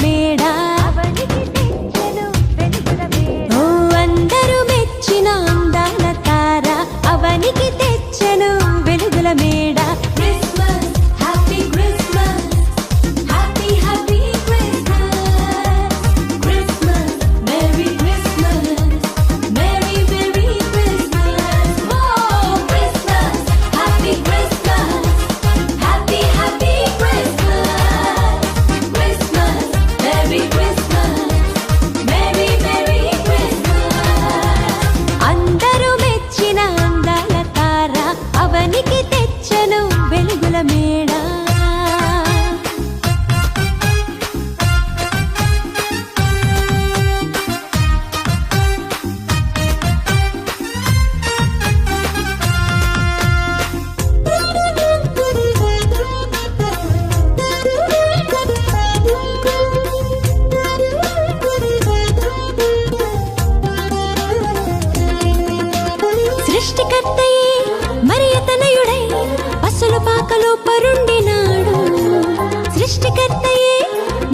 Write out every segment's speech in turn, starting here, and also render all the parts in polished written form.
మేడ ఓ అందరూ మెచ్చిన అందాల తార అవనికి తెచ్చెను వెలుగుల మేడ అందరూ మెచ్చిన అందాల తార అవనికి తెచ్చెను వెలుగుల మేడ సృష్టికర్తయే మరియతనయుడై పసుల పాకలో పరుండినాడు సృష్టికర్తయే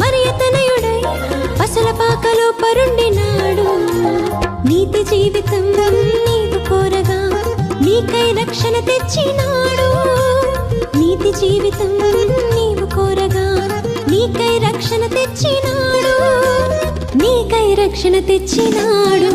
మరియతనయుడై పసుల పాకలో పరుండినాడు నీతి జీవితం నీవు కోరగా నీకై రక్షణ తెచ్చినాడు నీతి జీవితం నీవు కోరగా నీకై రక్షణ తెచ్చినాడు నీకై రక్షణ తెచ్చినాడు